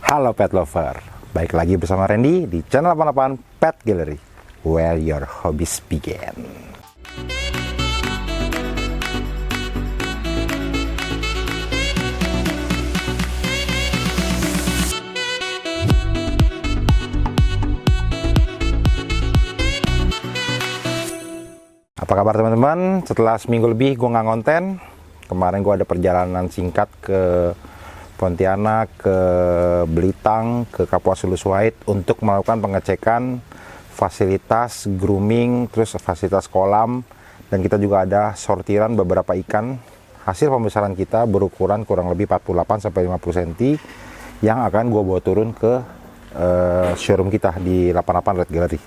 Halo pet lover, baik lagi bersama Randy di channel 88 Pet Gallery, where your hobbies begin. Apa kabar teman-teman? Setelah seminggu lebih gue nggak ngonten, kemarin gue ada perjalanan singkat ke Pontianak, ke Belitang, ke Kapuas Hulu Suait untuk melakukan pengecekan fasilitas grooming, terus fasilitas kolam, dan kita juga ada sortiran beberapa ikan. Hasil pembesaran kita berukuran kurang lebih 48-50 cm yang akan gue bawa turun ke showroom kita di 88 Red Gallery.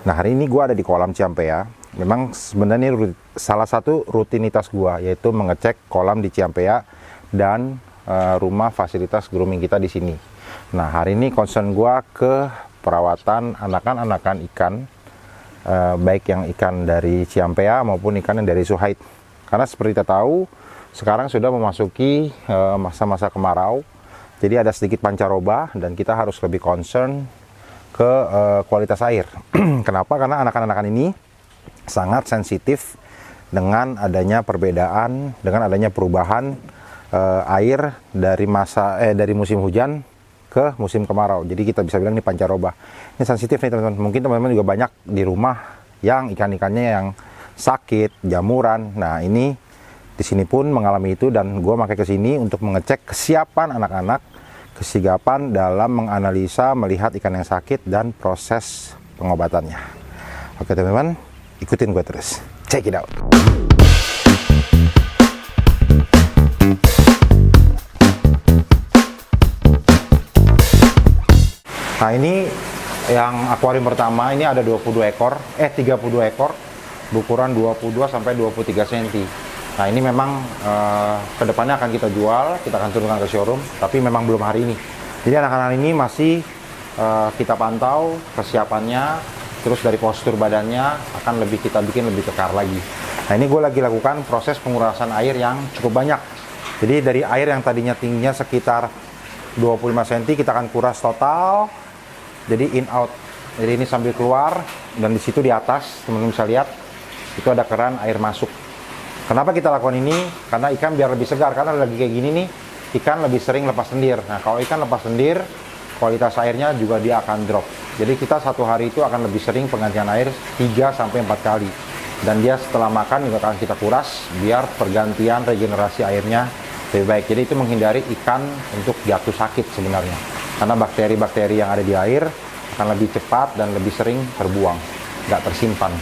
Nah, hari ini gue ada di kolam Ciampea. Memang sebenarnya ini salah satu rutinitas gua, yaitu mengecek kolam di Ciampea dan rumah fasilitas grooming kita di sini. Nah, hari ini concern gua ke perawatan anakan-anakan ikan, baik yang ikan dari Ciampea maupun ikan yang dari Suhait. Karena seperti kita tahu, sekarang sudah memasuki masa-masa kemarau, jadi ada sedikit pancaroba dan kita harus lebih concern ke kualitas air. Kenapa? Karena anakan-anakan ini sangat sensitif dengan adanya perbedaan, dengan adanya perubahan air dari musim hujan ke musim kemarau. Jadi kita bisa bilang ini pancaroba. Ini sensitif nih teman-teman. Mungkin teman-teman juga banyak di rumah yang ikan-ikannya yang sakit, jamuran. Nah, ini di sini pun mengalami itu dan gue pakai ke sini untuk mengecek kesiapan anak-anak, kesigapan dalam menganalisa, melihat ikan yang sakit dan proses pengobatannya. Oke teman-teman, ikutin gue terus, check it out. Nah, ini yang akuarium pertama, ini ada 32 ekor, berukuran 22 sampai 23 cm. Nah, ini memang kedepannya akan kita jual, kita akan turunkan ke showroom, tapi memang belum hari ini. Jadi anak-anak ini masih kita pantau kesiapannya. Terus dari postur badannya akan kita bikin lebih kekar lagi. Nah, ini gue lagi lakukan proses pengurasan air yang cukup banyak. Jadi dari air yang tadinya tingginya sekitar 25 cm kita akan kuras total. Jadi in out. Jadi ini sambil keluar dan di situ di atas teman-teman bisa lihat itu ada keran air masuk. Kenapa kita lakukan ini? Karena ikan biar lebih segar. Karena lagi kayak gini nih, ikan lebih sering lepas lendir. Nah, kalau ikan lepas lendir, kualitas airnya juga dia akan drop. Jadi kita satu hari itu akan lebih sering penggantian air 3-4 kali. Dan dia setelah makan juga akan kita kuras biar pergantian regenerasi airnya lebih baik. Jadi itu menghindari ikan untuk jatuh sakit sebenarnya. Karena bakteri-bakteri yang ada di air akan lebih cepat dan lebih sering terbuang, nggak tersimpan.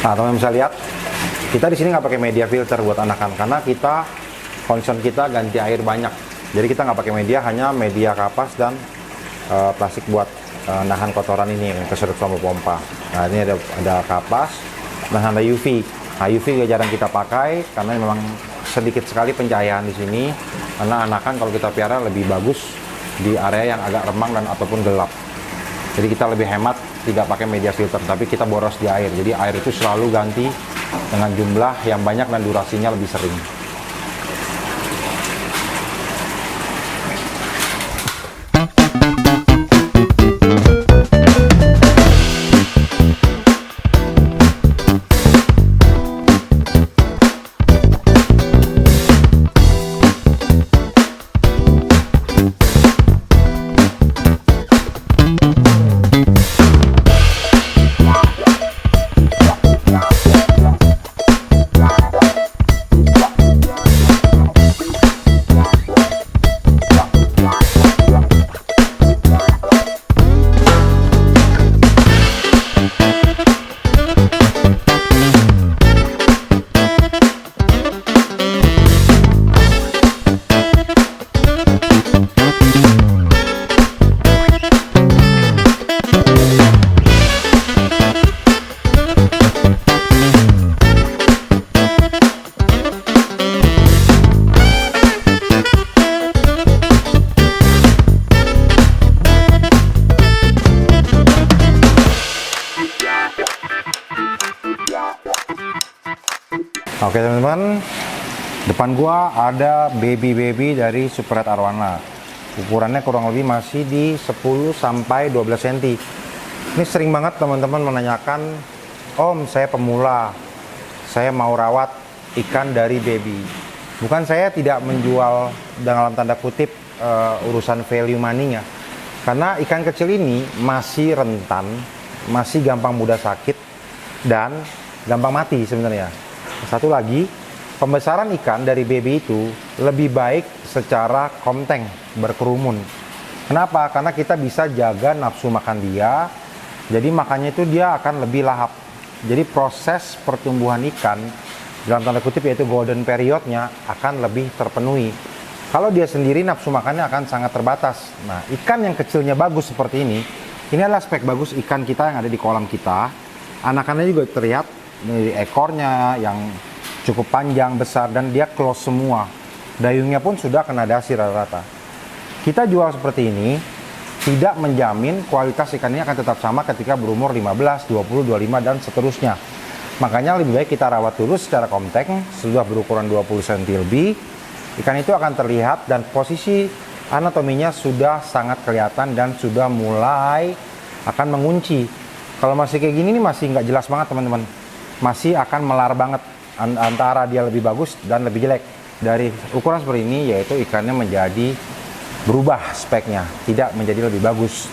Nah, teman-teman bisa lihat, kita di sini nggak pakai media filter buat anakan karena kita concern kita ganti air banyak. Jadi kita nggak pakai media, hanya media kapas dan plastik buat nahan kotoran ini yang kesedot sama pompa. Nah, ini ada kapas dan ada UV. Nah, UV juga jarang kita pakai karena memang sedikit sekali pencahayaan di sini. Karena anakan kalau kita piara lebih bagus di area yang agak remang dan ataupun gelap. Jadi kita lebih hemat, tidak pakai media filter, tapi kita boros di air. Jadi air itu selalu ganti dengan jumlah yang banyak dan durasinya lebih sering. Oke teman-teman, depan gua ada baby dari Super Red Arowana. Ukurannya kurang lebih masih di 10 sampai 12 cm. Ini sering banget teman-teman menanyakan, "Om, saya pemula, saya mau rawat ikan dari baby." Bukan saya tidak menjual dalam tanda kutip urusan value money-nya. Karena ikan kecil ini masih rentan, masih gampang mudah sakit, dan gampang mati sebenarnya. Satu lagi, pembesaran ikan dari baby itu lebih baik secara konten, berkerumun. Kenapa? Karena kita bisa jaga nafsu makan dia, jadi makannya itu dia akan lebih lahap. Jadi proses pertumbuhan ikan dalam tanda kutip yaitu golden periodnya akan lebih terpenuhi. Kalau dia sendiri nafsu makannya akan sangat terbatas. Nah, ikan yang kecilnya bagus seperti ini adalah spek bagus ikan kita yang ada di kolam kita. Anakannya juga terlihat dari ekornya yang cukup panjang, besar, dan dia close semua. Dayungnya pun sudah kena dasi rata-rata. Kita jual seperti ini tidak menjamin kualitas ikan ini akan tetap sama ketika berumur 15, 20, 25, dan seterusnya. Makanya lebih baik kita rawat dulu secara kontek, sudah berukuran 20 cm lebih. Ikan itu akan terlihat dan posisi anatominya sudah sangat kelihatan dan sudah mulai akan mengunci. Kalau masih kayak gini nih masih nggak jelas banget teman-teman. Masih akan melar banget antara dia lebih bagus dan lebih jelek. Dari ukuran seperti ini yaitu ikannya menjadi berubah speknya, tidak menjadi lebih bagus.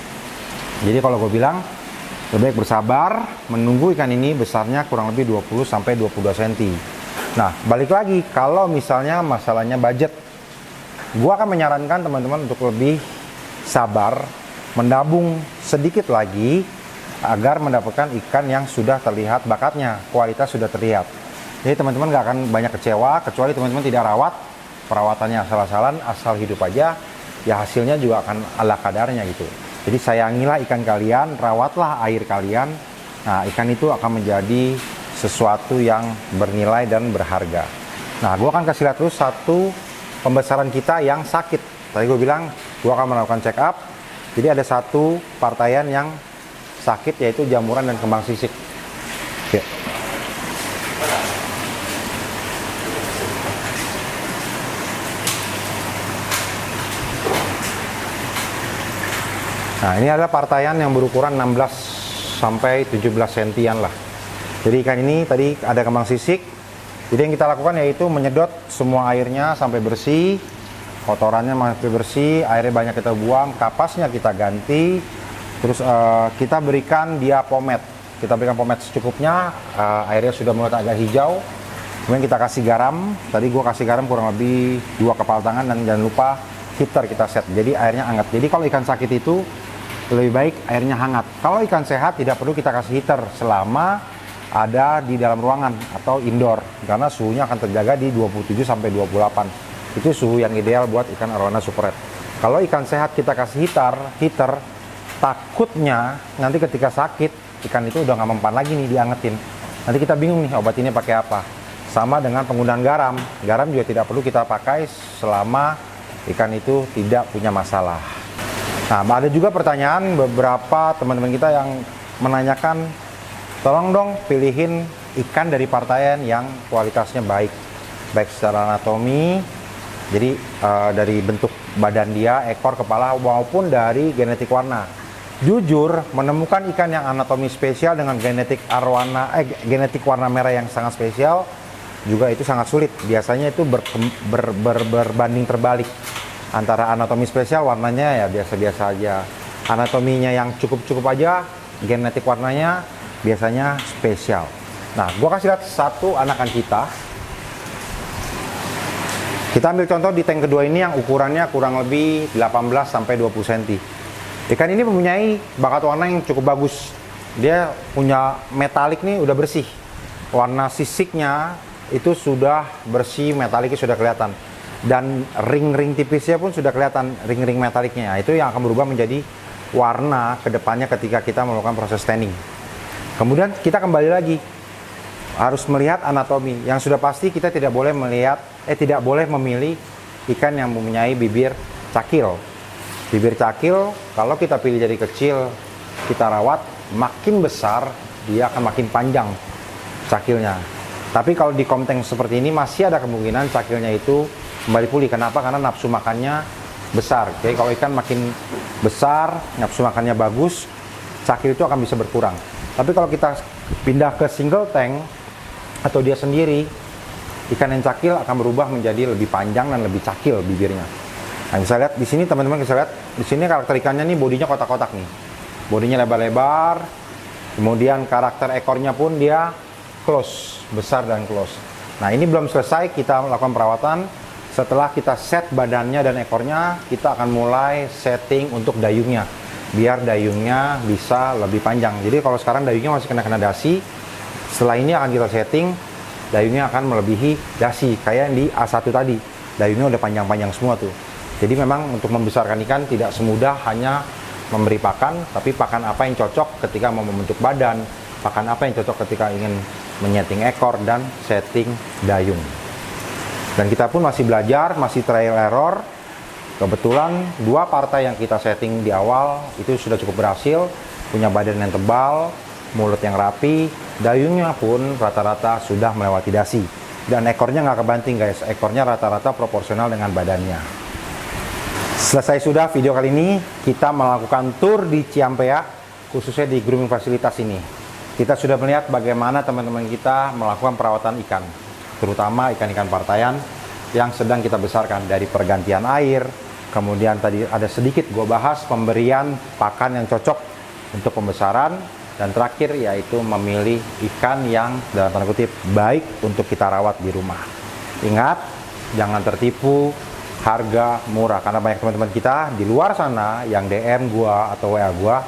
Jadi kalau gue bilang lebih baik bersabar menunggu ikan ini besarnya kurang lebih 20 sampai 22 cm. Nah, balik lagi, kalau misalnya masalahnya budget, gua akan menyarankan teman-teman untuk lebih sabar, menabung sedikit lagi agar mendapatkan ikan yang sudah terlihat bakatnya, kualitas sudah terlihat. Jadi teman-teman gak akan banyak kecewa, kecuali teman-teman tidak rawat, perawatannya asal-asalan, asal hidup aja, ya hasilnya juga akan ala kadarnya gitu. Jadi sayangilah ikan kalian, rawatlah air kalian, nah ikan itu akan menjadi sesuatu yang bernilai dan berharga. Nah, gue akan kasih lihat terus satu pembesaran kita yang sakit. Tadi gue bilang, gue akan melakukan check up. Jadi ada satu partaian yang sakit, yaitu jamuran dan kembang sisik. Oke. Nah, ini adalah partaian yang berukuran 16 sampai 17 sentian lah. Jadi ikan ini tadi ada kembang sisik. Jadi yang kita lakukan yaitu menyedot semua airnya sampai bersih, kotorannya sampai bersih, airnya banyak kita buang, kapasnya kita ganti, terus kita berikan dia pomade. Kita berikan pomade secukupnya, airnya sudah mulai agak hijau. Kemudian kita kasih garam. Tadi gua kasih garam kurang lebih 2 kepala tangan, dan jangan lupa heater kita set. Jadi airnya hangat. Jadi kalau ikan sakit itu lebih baik airnya hangat. Kalau ikan sehat tidak perlu kita kasih heater selama ada di dalam ruangan atau indoor, karena suhunya akan terjaga di 27 sampai 28. Itu suhu yang ideal buat ikan Arowana Super Red. Kalau ikan sehat kita kasih heater, takutnya nanti ketika sakit ikan itu udah nggak mempan lagi nih diangetin. Nanti kita bingung nih obat ini pakai apa. Sama dengan penggunaan garam. Garam juga tidak perlu kita pakai selama ikan itu tidak punya masalah. Nah, ada juga pertanyaan beberapa teman-teman kita yang menanyakan, tolong dong pilihin ikan dari partaian yang kualitasnya baik secara anatomi, jadi dari bentuk badan dia, ekor, kepala, maupun dari genetik warna. Jujur, menemukan ikan yang anatomi spesial dengan genetik genetik warna merah yang sangat spesial juga itu sangat sulit. Biasanya itu berbanding terbalik antara anatomi spesial, warnanya ya biasa-biasa aja, anatominya yang cukup-cukup aja, genetik warnanya biasanya spesial. Nah, gua kasih lihat satu anakan kita. Kita ambil contoh di tank kedua ini yang ukurannya kurang lebih 18 sampai 20 cm. Ikan ini mempunyai bakat warna yang cukup bagus. Dia punya metalik nih udah bersih. Warna sisiknya itu sudah bersih, metaliknya sudah kelihatan. Dan ring-ring tipisnya pun sudah kelihatan, ring-ring metaliknya. Itu yang akan berubah menjadi warna kedepannya ketika kita melakukan proses tanning. Kemudian kita kembali lagi harus melihat anatomi. Yang sudah pasti kita tidak boleh memilih ikan yang mempunyai bibir cakil. Bibir cakil kalau kita pilih dari kecil, kita rawat, makin besar dia akan makin panjang cakilnya. Tapi kalau di Komteng seperti ini masih ada kemungkinan cakilnya itu kembali pulih. Kenapa? Karena nafsu makannya besar. Jadi kalau ikan makin besar, nafsu makannya bagus, cakil itu akan bisa berkurang. Tapi kalau kita pindah ke single tank atau dia sendiri, ikan yang cakil akan berubah menjadi lebih panjang dan lebih cakil bibirnya. Nah, bisa lihat di sini teman-teman, bisa lihat di sini karakter ikannya nih, bodinya kotak-kotak nih. Bodinya lebar-lebar. Kemudian karakter ekornya pun dia close, besar dan close. Nah, ini belum selesai kita lakukan perawatan. Setelah kita set badannya dan ekornya, kita akan mulai setting untuk dayungnya. Biar dayungnya bisa lebih panjang. Jadi kalau sekarang dayungnya masih kena dasi, setelah ini akan kita setting, dayungnya akan melebihi dasi. Kayak yang di A1 tadi, dayungnya udah panjang-panjang semua tuh. Jadi memang untuk membesarkan ikan tidak semudah hanya memberi pakan, tapi pakan apa yang cocok ketika mau membentuk badan, pakan apa yang cocok ketika ingin menyeting ekor dan setting dayung. Dan kita pun masih belajar, masih trial error. Kebetulan dua partai yang kita setting di awal itu sudah cukup berhasil, punya badan yang tebal, mulut yang rapi, dayungnya pun rata-rata sudah melewati dasi. Dan ekornya nggak kebanting guys, ekornya rata-rata proporsional dengan badannya. Selesai sudah video kali ini, kita melakukan tour di Ciampea, khususnya di grooming fasilitas ini. Kita sudah melihat bagaimana teman-teman kita melakukan perawatan ikan, terutama ikan-ikan partaian yang sedang kita besarkan, dari pergantian air, kemudian tadi ada sedikit gue bahas pemberian pakan yang cocok untuk pembesaran, dan terakhir yaitu memilih ikan yang dalam tanda kutip baik untuk kita rawat di rumah. Ingat, jangan tertipu harga murah, karena banyak teman-teman kita di luar sana yang DM gua atau WA gua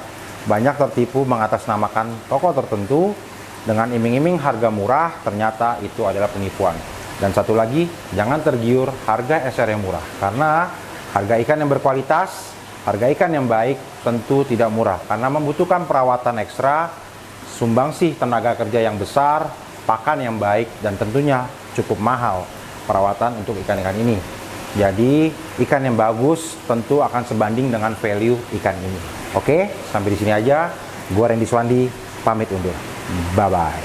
banyak tertipu mengatasnamakan toko tertentu dengan iming-iming harga murah, ternyata itu adalah penipuan. Dan satu lagi, jangan tergiur harga SR yang murah, karena harga ikan yang berkualitas, harga ikan yang baik tentu tidak murah, karena membutuhkan perawatan ekstra, sumbangsih tenaga kerja yang besar, pakan yang baik, dan tentunya cukup mahal perawatan untuk ikan-ikan ini. Jadi ikan yang bagus tentu akan sebanding dengan value ikan ini. Oke, sampai di sini aja. Gua Randy Suwandi pamit undur. Bye bye.